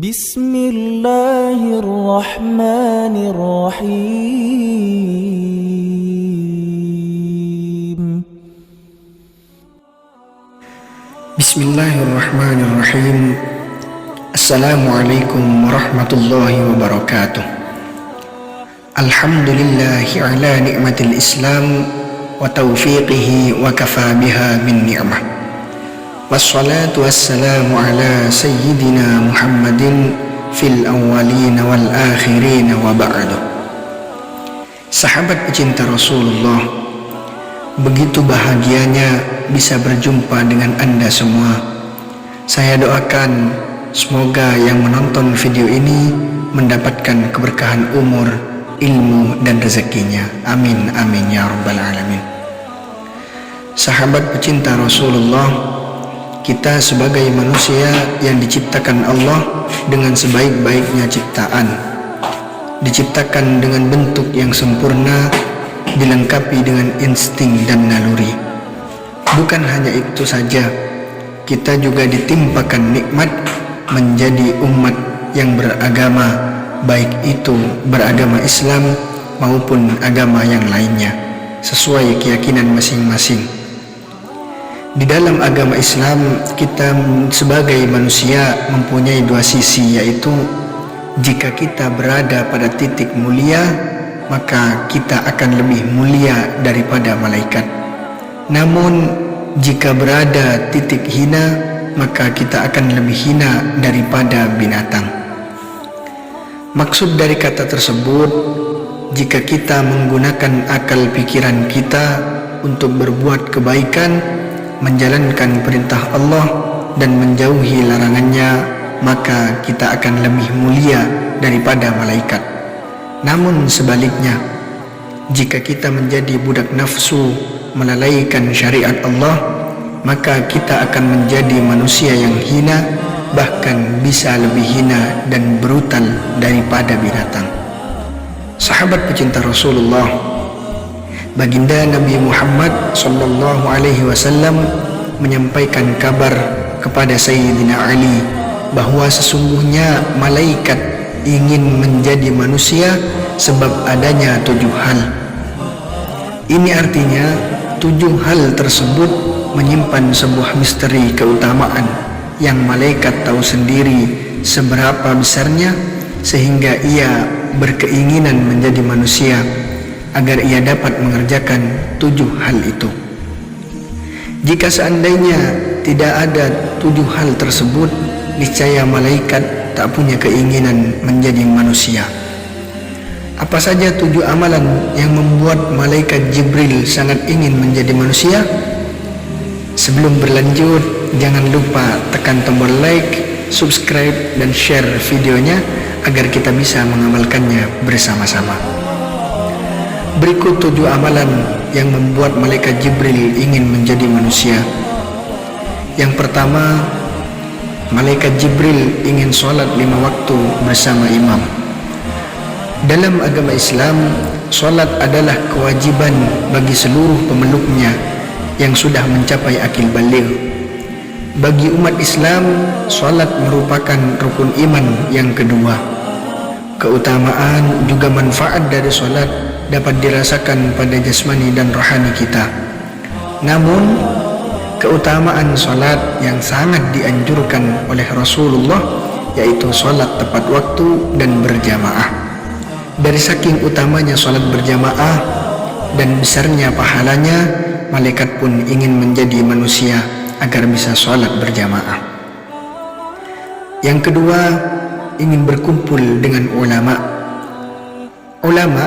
بسم الله الرحمن الرحيم بسم الله الرحمن الرحيم. السلام عليكم ورحمة الله وبركاته. الحمد لله على نعمة الإسلام وتوفيقه وكفى بها من نعمة. والصلاة والسلام على سيدنا محمد في الأولين والآخرين وبعد. Sahabat pecinta Rasulullah, begitu bahagianya bisa berjumpa dengan Anda semua. Saya doakan semoga yang menonton video ini mendapatkan keberkahan umur, ilmu dan rezekinya. Amin amin ya rabbal alamin. Sahabat pecinta Rasulullah, kita sebagai manusia yang diciptakan Allah dengan sebaik-baiknya ciptaan, diciptakan dengan bentuk yang sempurna, dilengkapi dengan insting dan naluri. Bukan hanya itu saja, kita juga ditimpakan nikmat menjadi umat yang beragama, baik itu beragama Islam maupun agama yang lainnya, sesuai keyakinan masing-masing. Di dalam agama Islam, kita sebagai manusia mempunyai dua sisi, yaitu jika kita berada pada titik mulia, maka kita akan lebih mulia daripada malaikat. Namun jika berada titik hina, maka kita akan lebih hina daripada binatang. Maksud dari kata tersebut, jika kita menggunakan akal pikiran kita untuk berbuat kebaikan, menjalankan perintah Allah dan menjauhi larangannya, maka kita akan lebih mulia daripada malaikat. Namun sebaliknya, jika kita menjadi budak nafsu, melalaikan syariat Allah, maka kita akan menjadi manusia yang hina, bahkan bisa lebih hina dan brutal daripada binatang. Sahabat pecinta Rasulullah, Baginda Nabi Muhammad SAW menyampaikan kabar kepada Sayyidina Ali bahwa sesungguhnya malaikat ingin menjadi manusia sebab adanya 7 hal. Ini artinya 7 hal tersebut menyimpan sebuah misteri keutamaan yang malaikat tahu sendiri seberapa besarnya, sehingga ia berkeinginan menjadi manusia agar ia dapat mengerjakan 7 hal itu. Jika seandainya tidak ada 7 hal tersebut, niscaya malaikat tak punya keinginan menjadi manusia. Apa saja 7 amalan yang membuat malaikat Jibril sangat ingin menjadi manusia? Sebelum berlanjut, jangan lupa tekan tombol like, subscribe, dan share videonya agar kita bisa mengamalkannya bersama-sama. Berikut 7 amalan yang membuat malaikat Jibril ingin menjadi manusia. Yang pertama, malaikat Jibril ingin sholat 5 waktu bersama imam. Dalam agama Islam, sholat adalah kewajiban bagi seluruh pemeluknya yang sudah mencapai akil baligh. Bagi umat Islam, sholat merupakan rukun iman yang kedua. Keutamaan juga manfaat dari sholat dapat dirasakan pada jasmani dan rohani kita. Namun, keutamaan sholat yang sangat dianjurkan oleh Rasulullah yaitu sholat tepat waktu dan berjamaah. Dari saking utamanya sholat berjamaah dan besarnya pahalanya, malaikat pun ingin menjadi manusia agar bisa sholat berjamaah. Yang kedua, ingin berkumpul dengan ulama. Ulama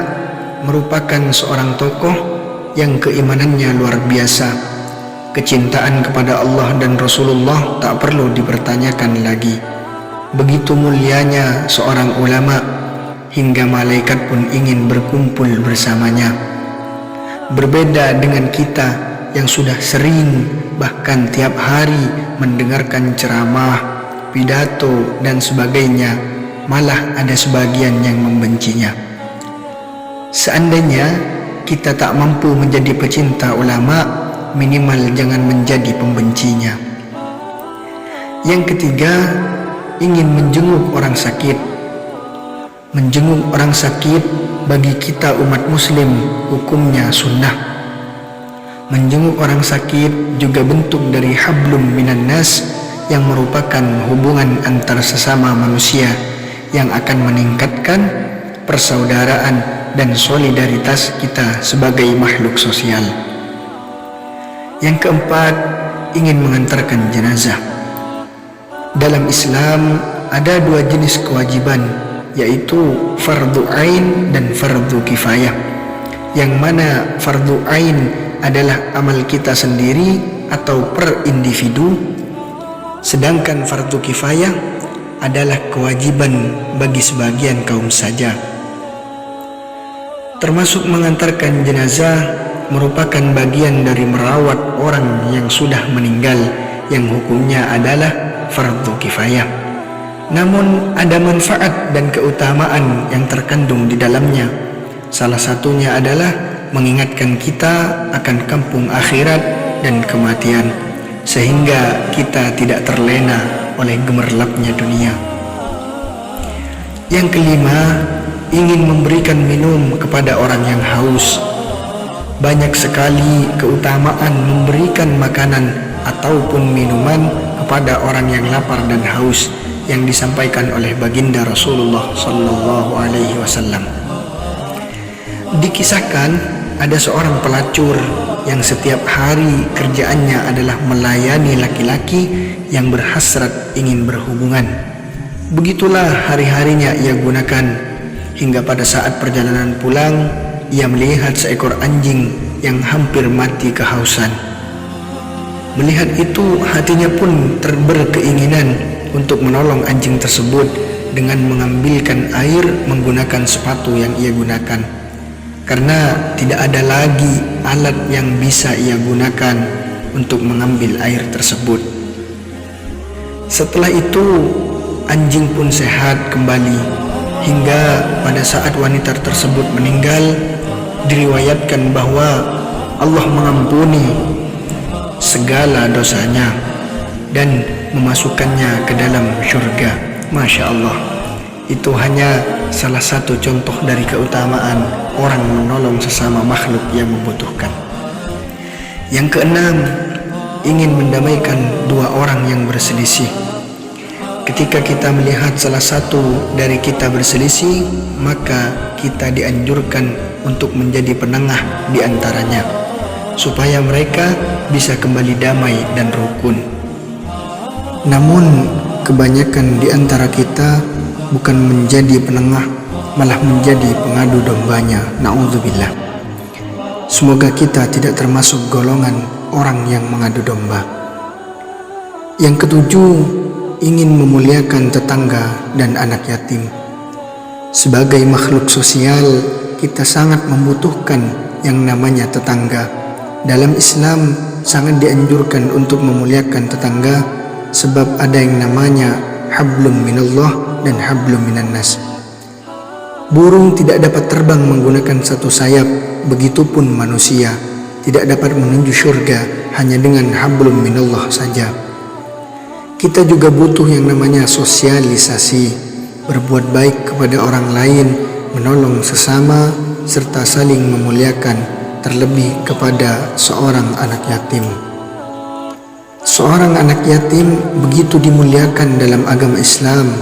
merupakan seorang tokoh yang keimanannya luar biasa. Kecintaan kepada Allah dan Rasulullah tak perlu dipertanyakan lagi. Begitu mulianya seorang ulama hingga malaikat pun ingin berkumpul bersamanya. Berbeda dengan kita yang sudah sering bahkan tiap hari mendengarkan ceramah, pidato dan sebagainya, malah ada sebagian yang membencinya. Seandainya kita tak mampu menjadi pecinta ulama, minimal jangan menjadi pembencinya. Yang ketiga, ingin menjenguk orang sakit. Menjenguk orang sakit bagi kita umat muslim hukumnya sunnah. Menjenguk orang sakit juga bentuk dari hablum minan nas, yang merupakan hubungan antar sesama manusia yang akan meningkatkan persaudaraan dan solidaritas kita sebagai makhluk sosial. Yang keempat, ingin mengantarkan jenazah. Dalam Islam ada dua jenis kewajiban, yaitu fardu ain dan fardu kifayah. Yang mana fardu ain adalah amal kita sendiri atau per individu, sedangkan fardu kifayah adalah kewajiban bagi sebagian kaum saja. Termasuk mengantarkan jenazah merupakan bagian dari merawat orang yang sudah meninggal, yang hukumnya adalah fardu kifayah. Namun ada manfaat dan keutamaan yang terkandung di dalamnya. Salah satunya adalah mengingatkan kita akan kampung akhirat dan kematian, sehingga kita tidak terlena oleh gemerlapnya dunia. Yang kelima, ingin memberikan minum kepada orang yang haus. Banyak sekali keutamaan memberikan makanan ataupun minuman kepada orang yang lapar dan haus yang disampaikan oleh baginda Rasulullah sallallahu alaihi wasallam. Dikisahkan ada seorang pelacur yang setiap hari kerjaannya adalah melayani laki-laki yang berhasrat ingin berhubungan. Begitulah hari-harinya ia gunakan, hingga pada saat perjalanan pulang ia melihat seekor anjing yang hampir mati kehausan. Melihat itu, hatinya pun berkeinginan untuk menolong anjing tersebut dengan mengambilkan air menggunakan sepatu yang ia gunakan, karena tidak ada lagi alat yang bisa ia gunakan untuk mengambil air tersebut. Setelah itu anjing pun sehat kembali, hingga pada saat wanita tersebut meninggal, diriwayatkan bahwa Allah mengampuni segala dosanya dan memasukkannya ke dalam syurga. Masya Allah, itu hanya salah satu contoh dari keutamaan orang menolong sesama makhluk yang membutuhkan. Yang keenam, ingin mendamaikan dua orang yang berselisih. Ketika kita melihat salah satu dari kita berselisih, maka kita dianjurkan untuk menjadi penengah di antaranya, supaya mereka bisa kembali damai dan rukun. Namun kebanyakan di antara kita bukan menjadi penengah, malah menjadi pengadu dombanya. Na'udzubillah. Semoga kita tidak termasuk golongan orang yang mengadu domba. Yang ketujuh, ingin memuliakan tetangga dan anak yatim. Sebagai makhluk sosial, kita sangat membutuhkan yang namanya tetangga. Dalam Islam sangat dianjurkan untuk memuliakan tetangga, sebab ada yang namanya hablum minallah dan hablum minan nas. Burung tidak dapat terbang menggunakan satu sayap, begitupun manusia tidak dapat menuju surga hanya dengan hablum minallah saja. Kita juga butuh yang namanya sosialisasi, berbuat baik kepada orang lain, menolong sesama, serta saling memuliakan, terlebih kepada seorang anak yatim. Seorang anak yatim begitu dimuliakan dalam agama Islam,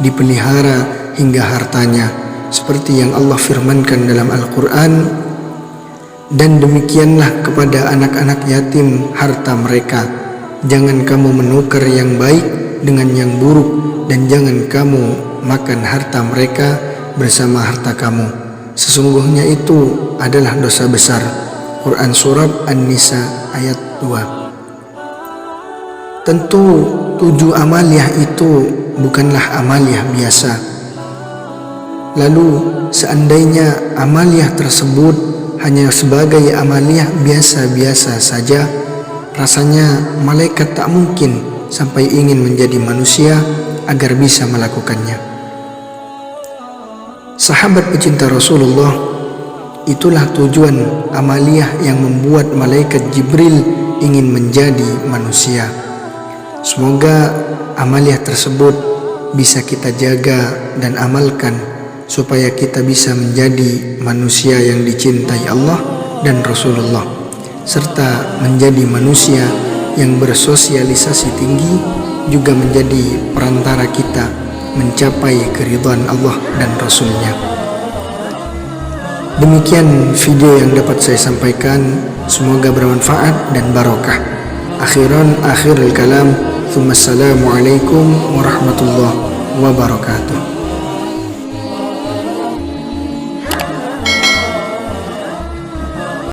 dipelihara hingga hartanya, seperti yang Allah firmankan dalam Al-Quran, dan demikianlah kepada anak-anak yatim harta mereka. Jangan kamu menukar yang baik dengan yang buruk, dan jangan kamu makan harta mereka bersama harta kamu. Sesungguhnya itu adalah dosa besar. Quran Surat An-Nisa ayat 2. Tentu 7 amaliyah itu bukanlah amaliyah biasa. Lalu seandainya amaliyah tersebut hanya sebagai amaliyah biasa-biasa saja, rasanya malaikat tak mungkin sampai ingin menjadi manusia agar bisa melakukannya. Sahabat pecinta Rasulullah, itulah tujuan amaliyah yang membuat malaikat Jibril ingin menjadi manusia. Semoga amaliyah tersebut bisa kita jaga dan amalkan supaya kita bisa menjadi manusia yang dicintai Allah dan Rasulullah, serta menjadi manusia yang bersosialisasi tinggi, juga menjadi perantara kita mencapai keridhaan Allah dan Rasulnya. Demikian video yang dapat saya sampaikan, semoga bermanfaat dan barokah. Akhirul kalam, Assalamualaikum warahmatullahi wabarakatuh.